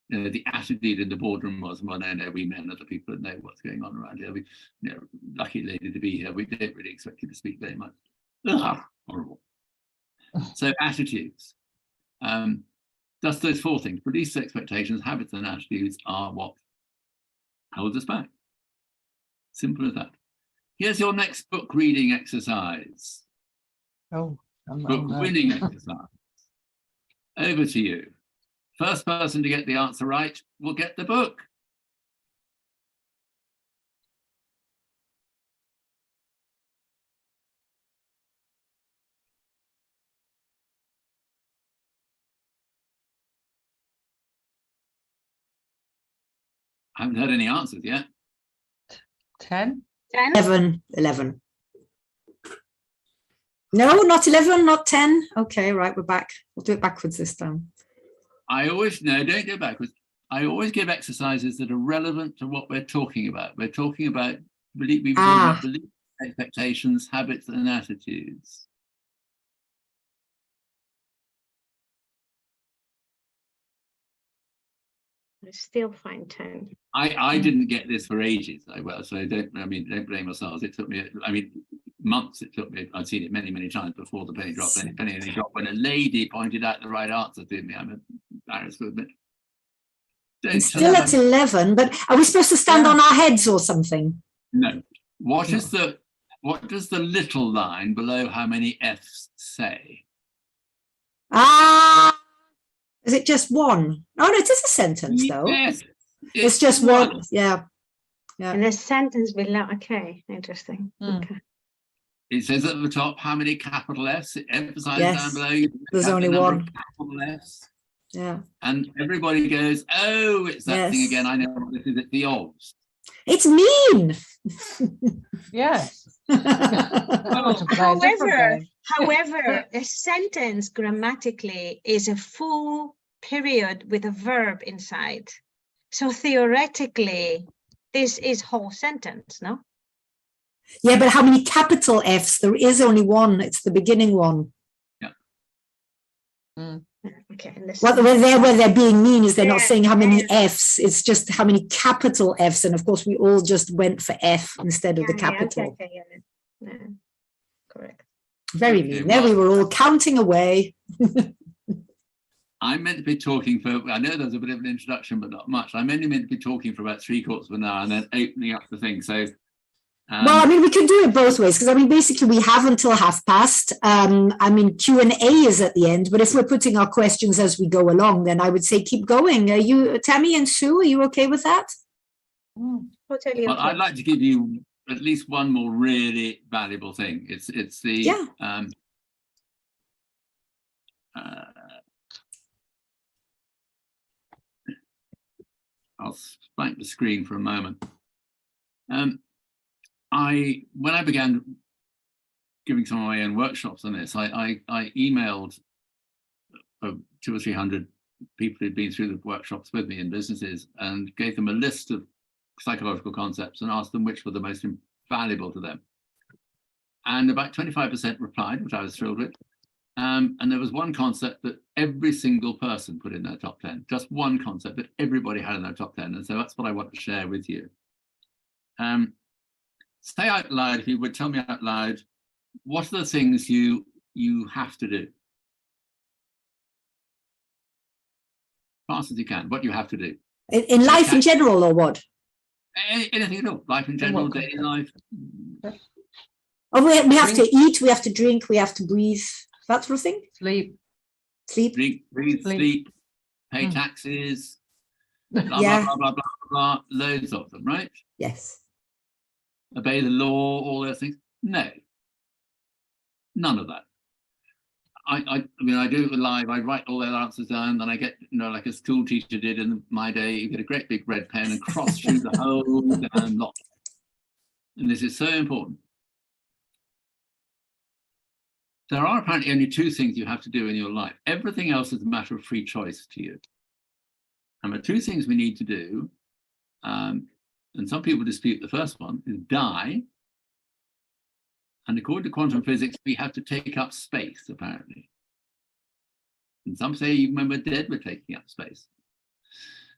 You know, the attitude in the boardroom was, well, no, we men are the people that know what's going on around here. We, lucky lady to be here. We don't really expect you to speak very much. Ugh, horrible. So attitudes. Just those four things: beliefs, expectations, habits, and attitudes are what holds us back. Simple as that. Here's your next book reading exercise. Oh, Book winning exercise. Over to you. First person to get the answer right will get the book. I haven't heard any answers yet. 10. 10. 11. No, not 11, not 10. Okay, right, we're back. We'll do it backwards this time. Don't go backwards. I always give exercises that are relevant to what we're talking about. We're talking about belief, expectations, habits, and attitudes. I still find 10. I didn't get this for ages. So don't blame yourselves. It took me, months. It took me. I've seen it many times before the penny dropped. Penny only dropped when a lady pointed out the right answer to me. I'm embarrassed to admit. It's still at 11, but are we supposed to stand on our heads or something? No. What does the little line below how many F's say? Is it just one? Oh, no, it is a sentence, though. Yes. It's just one. Yeah. And the sentence below. Okay, interesting. Okay. It says at the top how many capital F's. It emphasizes down below. There's only one. Capital F's. Yeah. And everybody goes, oh, it's that thing again. I know what this is. It's the odds. It's mean. Yes. However, a sentence grammatically is a full period with a verb inside. So theoretically, this is whole sentence, no? Yeah, but how many capital F's? There is only one. It's the beginning one. Yeah. Okay. Where they're being mean is they're not saying how many F's. It's just how many capital F's. And of course, we all just went for F instead of the capital. Yeah. Correct. Very mean. There we were all counting away. I'm meant to be talking for, I know there's a bit of an introduction, but not much. I'm only meant to be talking for about 3/4 of an hour and then opening up the thing. So, well, I mean, we can do it both ways because, I mean, basically we have until 1:30. I mean, Q&A is at the end, but if we're putting our questions as we go along, then I would say keep going. Are you, Tammy and Sue, are you okay with that? Totally. Well, I'd like to give you at least one more really valuable thing. It's the I'll spank the screen for a moment. When I began giving some of my own workshops on this, I emailed 200 or 300 people who'd been through the workshops with me in businesses and gave them a list of psychological concepts and asked them which were the most valuable to them. And about 25% replied, which I was thrilled with. And there was one concept that every single person put in their top 10, just one concept that everybody had in their top 10. And so that's what I want to share with you. Say out loud, if you would tell me out loud, what are the things you have to do? Fast as you can, what you have to do. In life in general, or what? Anything at all, life in general, daily life. Oh, we have to eat, we have to drink, we have to breathe, that sort of thing? Sleep. Drink, breathe, sleep, pay taxes, blah, blah, blah, blah, blah, blah, loads of them, right? Yes. Obey the law, all those things. No, none of that. I mean, I do it live. I write all their answers down, then I get, like a school teacher did in my day. You get a great big red pen and cross through the whole damn lot. And this is so important. There are apparently only two things you have to do in your life. Everything else is a matter of free choice to you. And the two things we need to do, and some people dispute the first one, is die. And according to quantum physics, we have to take up space, apparently. And some say even when we're dead, we're taking up space.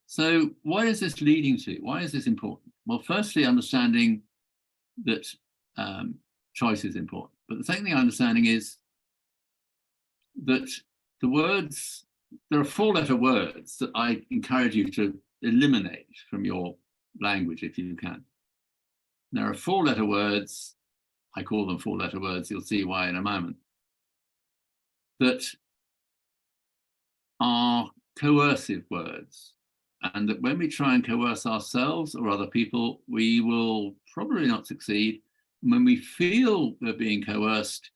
So what is this leading to? Why is this important? Well, firstly, understanding that choice is important. But the second thing understanding is that the words, there are 4-letter words that I encourage you to eliminate from your language if you can. There are 4-letter words, I call them 4-letter words, you'll see why in a moment, that are coercive words. And that when we try and coerce ourselves or other people, we will probably not succeed. When we feel we're being coerced,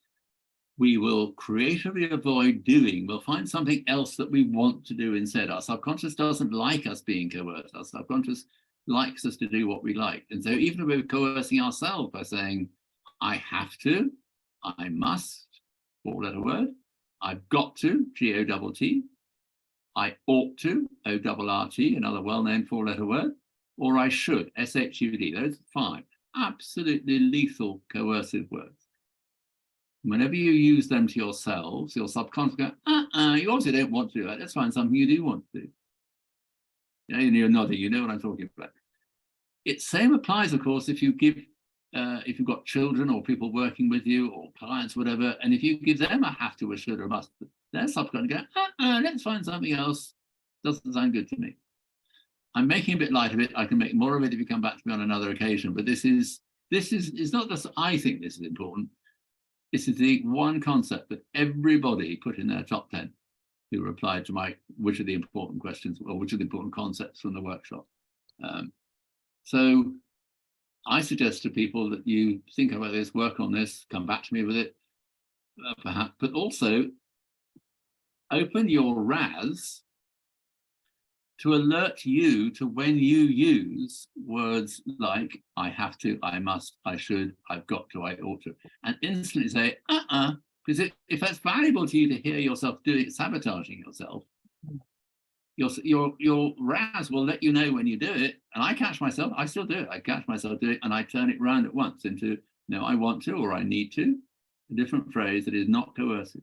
we will creatively avoid doing. We'll find something else that we want to do instead. Our subconscious doesn't like us being coerced. Our subconscious likes us to do what we like. And so even if we're coercing ourselves by saying, I have to, I must, 4-letter word, I've got to, G-O-T-T, I ought to, O-R-R-T, another well-known 4-letter word, or I should, S-H-U-D, those 5 absolutely lethal coercive words. Whenever you use them to yourselves, your subconscious go, you obviously don't want to do that. Let's find something you do want to do. Yeah, you're nodding, you know what I'm talking about. It same applies, of course, if you give, if you've got children or people working with you or clients, whatever, and if you give them a have to, a should, or a must, they're subsequently going, let's find something else. Doesn't sound good to me. I'm making a bit light of it. I can make more of it if you come back to me on another occasion. But this is it's not just I think this is important. This is the one concept that everybody put in their top 10 who replied to my which are the important questions or which are the important concepts from the workshop. So I suggest to people that you think about this, work on this, come back to me with it, perhaps, but also open your RAS to alert you to when you use words like I have to, I must, I should, I've got to, I ought to, and instantly say, because if that's valuable to you to hear yourself doing it, sabotaging yourself, your RAS will let you know when you do it. And I catch myself, I still do it. I catch myself do it and I turn it round at once into, no, I want to, or I need to, a different phrase that is not coercive.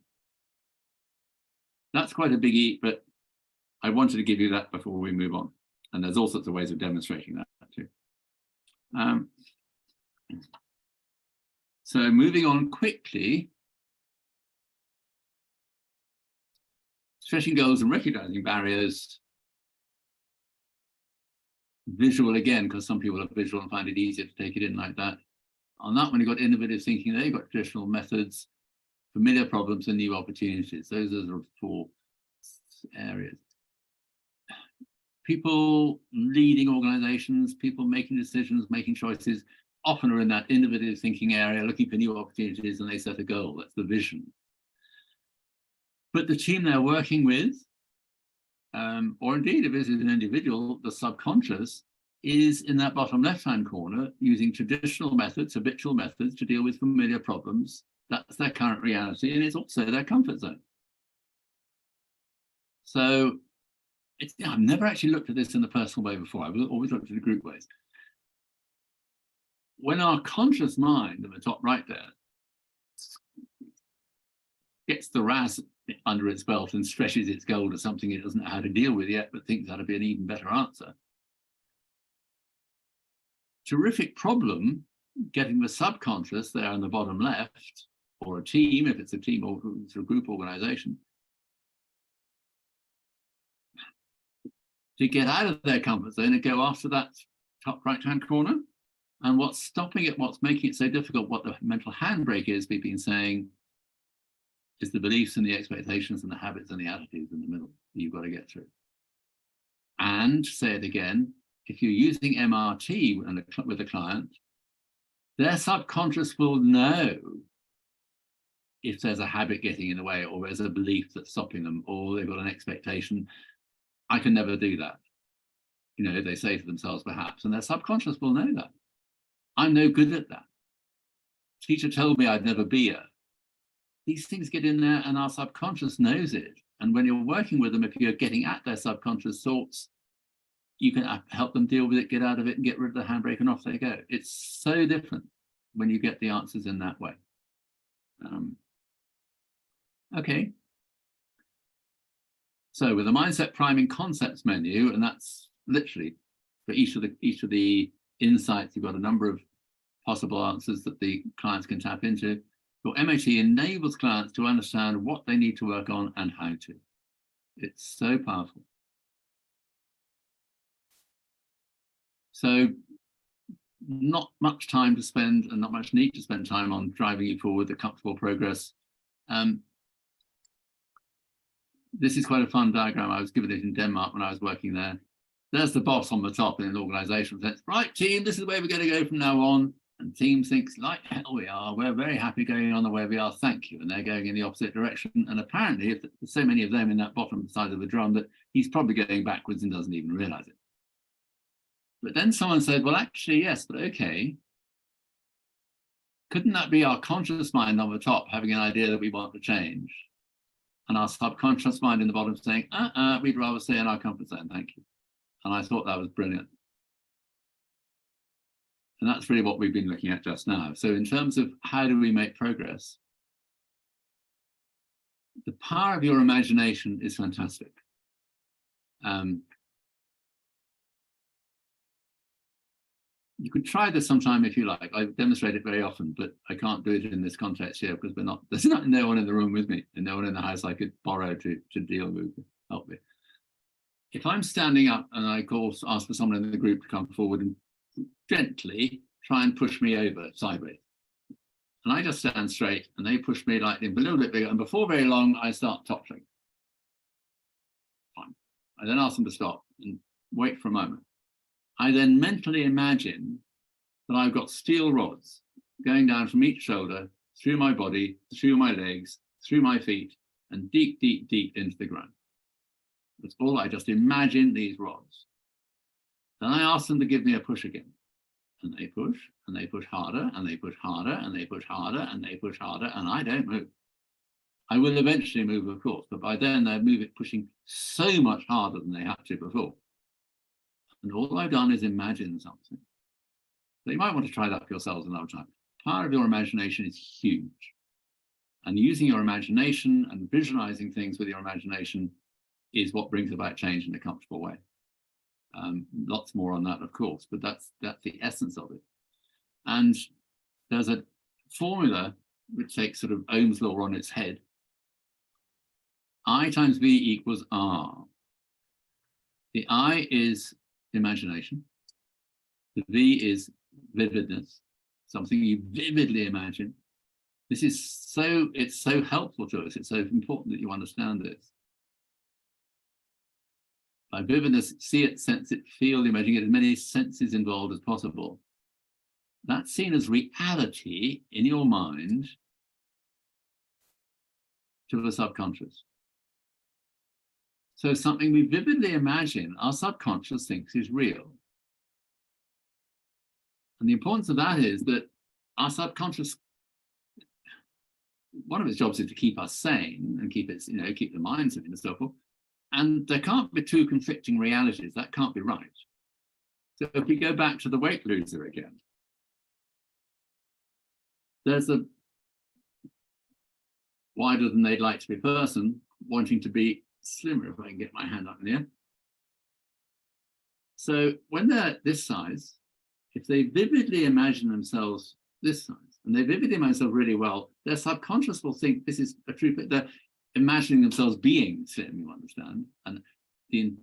That's quite a biggie, but I wanted to give you that before we move on. And there's all sorts of ways of demonstrating that too. So moving on quickly, stretching goals and recognizing barriers. Visual again, because some people are visual and find it easier to take it in like that. On that one, you've got innovative thinking there, you've got traditional methods, familiar problems and new opportunities. Those are the 4 areas. People leading organizations, people making decisions, making choices, often are in that innovative thinking area, looking for new opportunities, and they set a goal. That's the vision. But the team they're working with, or indeed if it is an individual, the subconscious is in that bottom left-hand corner using traditional methods, habitual methods to deal with familiar problems. That's their current reality, and it's also their comfort zone. So I've never actually looked at this in the personal way before. I've always looked at the group ways. When our conscious mind, at the top right there, gets the RAS under its belt and stretches its goal to something it doesn't know how to deal with yet, but thinks that'll be an even better answer. Terrific problem, getting the subconscious there on the bottom left, or a team, if it's a team or it's a group organization, to get out of their comfort zone and go after that top right-hand corner. And what's stopping it, what's making it so difficult, what the mental handbrake is, we've been saying, is the beliefs and the expectations and the habits and the attitudes in the middle that you've got to get through. And say it again, if you're using MRT with a client, their subconscious will know if there's a habit getting in the way, or there's a belief that's stopping them, or they've got an expectation. I can never do that. You know, they say to themselves perhaps, and their subconscious will know that. I'm no good at that. Teacher told me I'd never be a. These things get in there and our subconscious knows it. And when you're working with them, if you're getting at their subconscious thoughts, you can help them deal with it, get out of it and get rid of the handbrake and off they go. It's so different when you get the answers in that way. Okay. So with the mindset priming concepts menu, and that's literally for each of the insights, you've got a number of possible answers that the clients can tap into. Your MAT enables clients to understand what they need to work on and how to. It's so powerful. So not much time to spend and not much need to spend time on driving you forward, the comfortable progress. This is quite a fun diagram. I was given it in Denmark when I was working there. There's the boss on the top in an organization. Says, right, team, this is where we're going to go from now on. And team thinks, like hell we are. We're very happy going on the way we are. Thank you. And they're going in the opposite direction. And apparently, if there's so many of them in that bottom side of the drum, that he's probably going backwards and doesn't even realize it. But then someone said, well, actually, yes, but okay. Couldn't that be our conscious mind on the top having an idea that we want to change? And our subconscious mind in the bottom saying, we'd rather stay in our comfort zone, thank you. And I thought that was brilliant. And that's really what we've been looking at just now. So in terms of how do we make progress, the power of your imagination is fantastic. You could try this sometime if you like. I demonstrate it very often, but I can't do it in this context here because there's no one in the room with me and no one in the house I could borrow to deal with, help me. If I'm standing up and I ask for someone in the group to come forward and gently try and push me over sideways, and I just stand straight and they push me like a little bit bigger, and before very long I start toppling. Fine. I then ask them to stop and wait for a moment. I then mentally imagine that I've got steel rods going down from each shoulder, through my body, through my legs, through my feet, and deep, deep, deep into the ground. That's all. I just imagine these rods. Then I ask them to give me a push again. And they push harder, and they push harder, and they push harder, and they push harder, and I don't move. I will eventually move, of course, but by then they're pushing so much harder than they had to before. And all I've done is imagine something. So you might want to try that for yourselves another time. The power of your imagination is huge. And using your imagination and visualizing things with your imagination is what brings about change in a comfortable way. Lots more on that, of course, but that's the essence of it. And there's a formula which takes sort of Ohm's law on its head. I times V equals R. The I is imagination. The V is vividness, something you vividly imagine. It's so helpful to us. It's so important that you understand this. By vividness, see it, sense it, feel, imagine it, as many senses involved as possible. That's seen as reality in your mind to the subconscious. So something we vividly imagine, our subconscious thinks is real. And the importance of that is that our subconscious, one of its jobs is to keep us sane and keep the mind sane and so forth. And there can't be two conflicting realities. That can't be right. So if we go back to the weight loser again, there's a wider than they'd like to be person wanting to be slimmer, if I can get my hand up in here. So when they're this size, if they vividly imagine themselves this size, and they vividly imagine themselves really well, their subconscious will think this is a true, they're imagining themselves being slim, you understand, and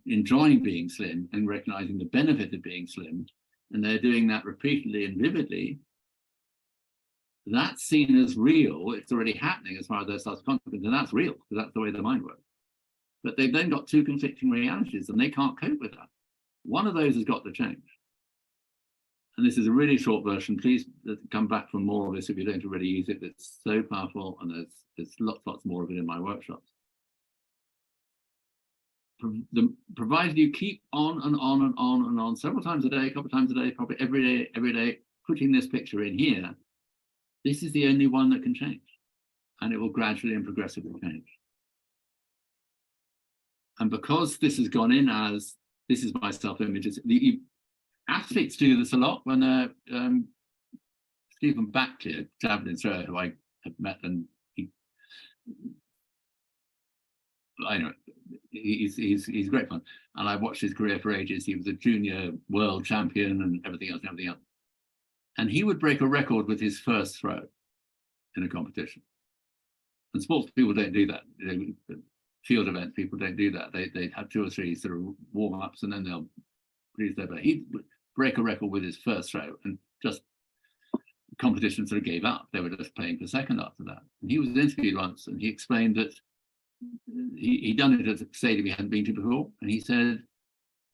enjoying being slim and recognizing the benefit of being slim, and they're doing that repeatedly and vividly. That's seen as real. It's already happening as far as their subconscious, and that's real because that's the way the mind works. But they've then got two conflicting realities and they can't cope with that. One of those has got to change. And this is a really short version. Please come back for more of this if you don't already use it. It's so powerful, and there's lots more of it in my workshops. Provided you keep on and on and on and on, several times a day, a couple of times a day, probably every day, putting this picture in here, this is the only one that can change. And it will gradually and progressively change. And because this has gone in as, this is my self-image, athletes do this a lot when Stephen Backley, javelin thrower, who I have met, and he's great fun. And I watched his career for ages. He was a junior world champion and everything else. And he would break a record with his first throw in a competition. And sports people don't do that. Field event people don't do that. They have 2 or 3 sort of warm-ups and then they'll produce their best. He'd break a record with his first throw, and just competition sort of gave up. They were just playing for second after that. And he was interviewed once and he explained that he'd done it at a stadium he hadn't been to before. And he said,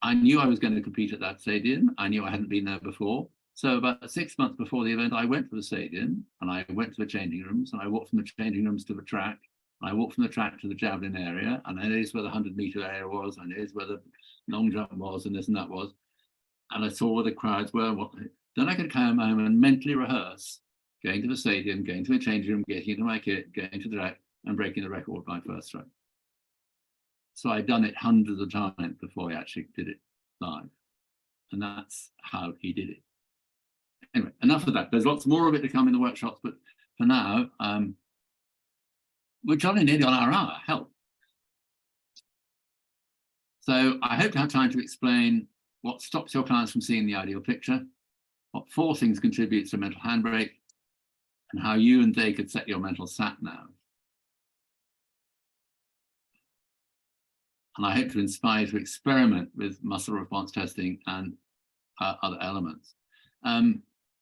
I knew I was going to compete at that stadium. I knew I hadn't been there before. So about 6 months before the event, I went to the stadium and I went to the changing rooms, and I walked from the changing rooms to the track. I walked from the track to the javelin area, and I noticed where the 100-meter area was. I noticed where the long jump was, and this and that was. And I saw where the crowds were. Then I could come home and mentally rehearse going to the stadium, going to the changing room, getting into my kit, going to the track, and breaking the record by first throw. So I'd done it hundreds of times before I actually did it live. And that's how he did it. Anyway, enough of that. There's lots more of it to come in the workshops, but for now, we're jolly nearly on our hour. Help. So I hope to have time to explain what stops your clients from seeing the ideal picture, what 4 things contribute to mental handbrake, and how you and they could set your mental sat nav. And I hope to inspire you to experiment with muscle response testing and other elements.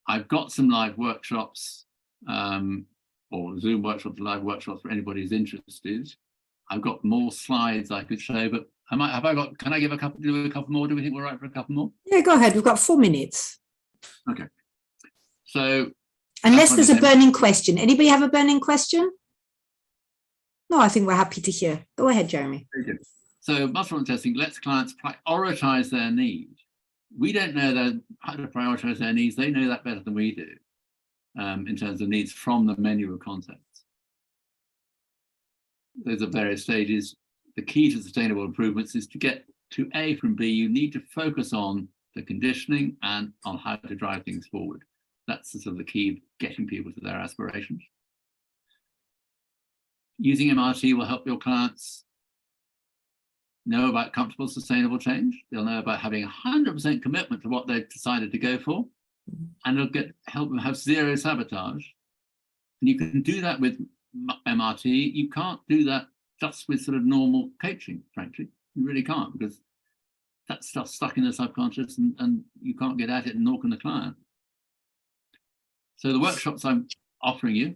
I've got some live workshops, or Zoom workshops, live workshops for anybody who's interested. I've got more slides I could show, but can I give a couple more? Do we think we're right for a couple more? Yeah, go ahead. We've got 4 minutes. Okay. So unless there's a burning question. Anybody have a burning question? No, I think we're happy to hear. Go ahead, Jeremy. Very good. So muscle testing lets clients prioritize their need. We don't know how to prioritize their needs. They know that better than we do in terms of needs from the menu of concepts. Those are various stages. The key to sustainable improvements is to get to A from B. You need to focus on the conditioning and on how to drive things forward. That's the sort of the key of getting people to their aspirations. Using MRT will help your clients know about comfortable, sustainable change. They'll know about having 100% commitment to what they've decided to go for, and it'll help them have zero sabotage. And you can do that with MRT. You can't do that just with sort of normal coaching, frankly. You really can't, because that stuff's stuck in the subconscious and you can't get at it, and nor can the client. So the workshops I'm offering you,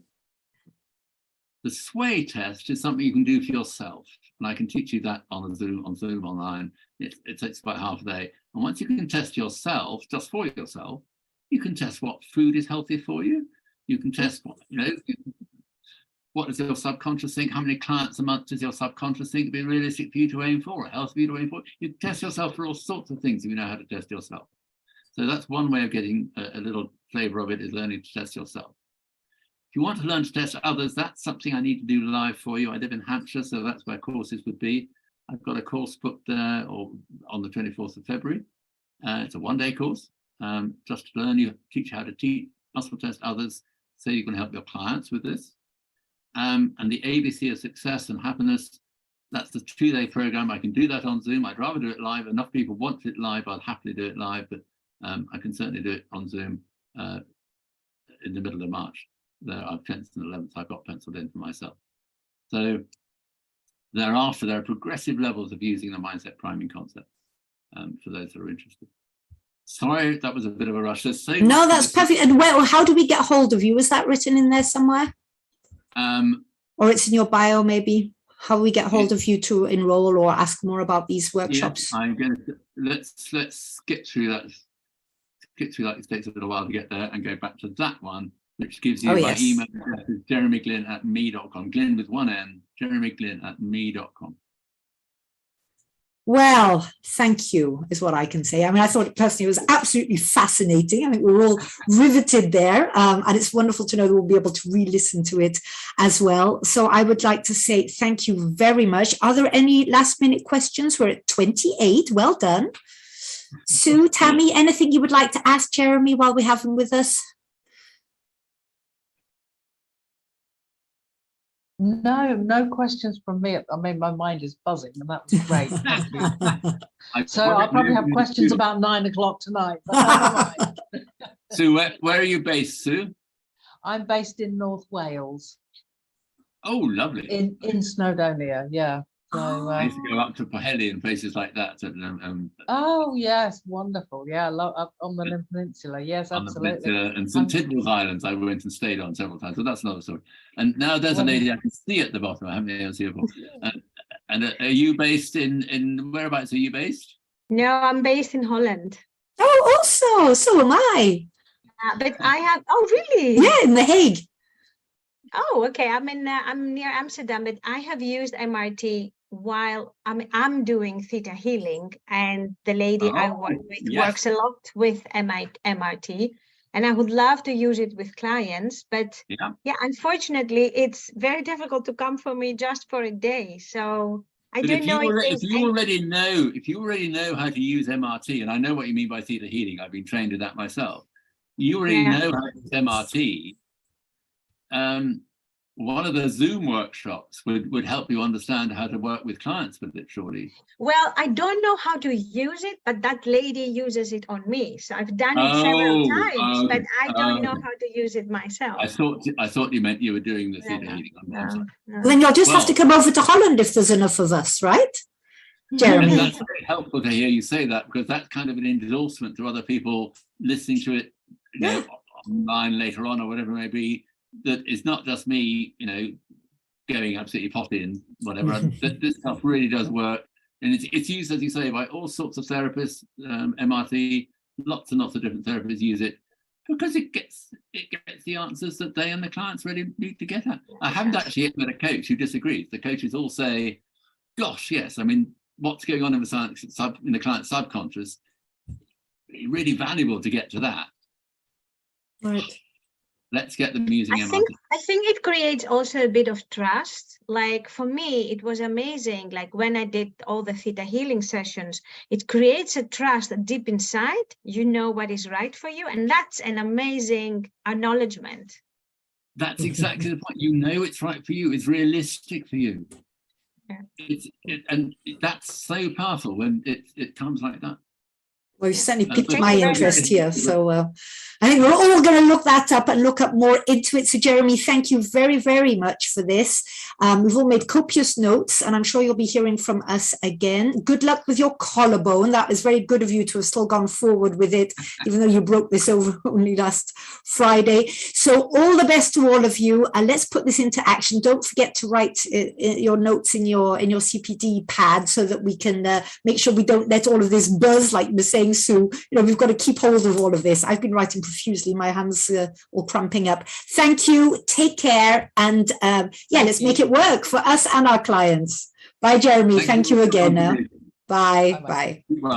the sway test is something you can do for yourself. And I can teach you that on Zoom online. It takes about half a day. And once you can test yourself, just for yourself, you can test what food is healthy for you. You can test what does your subconscious think? How many clients a month does your subconscious think would be realistic for you to aim for, or health for you to aim for? You test yourself for all sorts of things if you know how to test yourself. So that's one way of getting a little flavor of it, is learning to test yourself. If you want to learn to test others, that's something I need to do live for you. I live in Hampshire, so that's where courses would be. I've got a course booked there on the 24th of February. It's a 1-day course, just to teach you how to teach muscle test others, so you can help your clients with this. And the ABC of success and happiness, that's the 2-day program. I can do that on Zoom. I'd rather do it live. Enough people want it live. I'll happily do it live, but I can certainly do it on Zoom in the middle of March. There are 10th and 11th I've got penciled in for myself. So thereafter, there are progressive levels of using the mindset priming concept for those that are interested. Sorry, that was a bit of a rush. No, that's perfect. And how do we get hold of you? Is that written in there somewhere? Or it's in your bio, maybe? How we get hold of you to enroll or ask more about these workshops? Yeah, I'm going to let's skip through that. It takes a little while to get there, and go back to that one, which gives you my email address is jeremyglynn@me.com. Glynn with 1 N, jeremyglynn@me.com. Well, thank you is what I can say. I mean, I thought personally it was absolutely fascinating. I think we were all riveted there, and it's wonderful to know that we'll be able to re-listen to it as well. So I would like to say thank you very much. Are there any last-minute questions? We're at 28. Well done. Sue, Tammy, anything you would like to ask Jeremy while we have him with us? No questions from me. I mean, my mind is buzzing, and that was great. Thank you. So I'll probably have questions about 9 o'clock tonight. But never mind. Sue, where are you based, Sue? I'm based in North Wales. Oh, lovely. In Snowdonia, yeah. So, I used to go up to Pwllheli and places like that. Oh yes, wonderful. Yeah, up on the Llyn Peninsula. Yes, absolutely. And St Tidwell's Islands I went and stayed on several times, so that's another story. And now there's a lady I can see at the bottom. I haven't been able to see her before. And are you based in whereabouts are you based? No, I'm based in Holland. Oh, also, so am I. But I have. Oh, really? Yeah, in The Hague. Oh, okay. I'm near Amsterdam, but I have used MRT while I'm doing theta healing, and the lady I work with works a lot with MRT, and I would love to use it with clients, but yeah, unfortunately, it's very difficult to come for me just for a day. So I don't know if you already know how to use MRT, and I know what you mean by theta healing. I've been trained in that myself. You already know how to use MRT. one of the Zoom workshops would help you understand how to work with clients with it, surely. Well, I don't know how to use it, but that lady uses it on me. So I've done it several times, but I don't know how to use it myself. I thought you meant you were doing the theatre healing. Well, then you'll just have to come over to Holland if there's enough of us, right? Jeremy. That's very helpful to hear you say that, because that's kind of an endorsement to other people listening to it, you know, online later on or whatever it may be, that it's not just me, you know, going absolutely potty and whatever. That this stuff really does work, and it's used, as you say, by all sorts of therapists, MRT, lots and lots of different therapists use it, because it gets the answers that they and the clients really need to get at. I haven't actually yet met a coach who disagrees. The coaches all say, "Gosh, yes, I mean, what's going on in the client's subconscious, really valuable to get to that." Right. Let's get them using MRT. I think it creates also a bit of trust. Like for me, it was amazing. Like when I did all the theta healing sessions, it creates a trust that deep inside, you know what is right for you. And that's an amazing acknowledgement. That's exactly the point. You know it's right for you. It's realistic for you. Yeah. And that's so powerful when it comes like that. Well, you certainly piqued my interest here. So I think we're all going to look that up and look up more into it. So Jeremy, thank you very, very much for this. We've all made copious notes, and I'm sure you'll be hearing from us again. Good luck with your collarbone. That was very good of you to have still gone forward with it, even though you broke this over only last Friday. So all the best to all of you. Let's put this into action. Don't forget to write your notes in your CPD pad so that we can make sure we don't let all of this buzz, like you were saying, Sue. You know, we've got to keep hold of all of this. I've been writing profusely, my hands all crumping up. Thank you, take care, and let's make it work for us and our clients. Bye, Jeremy. Thank you again. Bye. Bye. Well.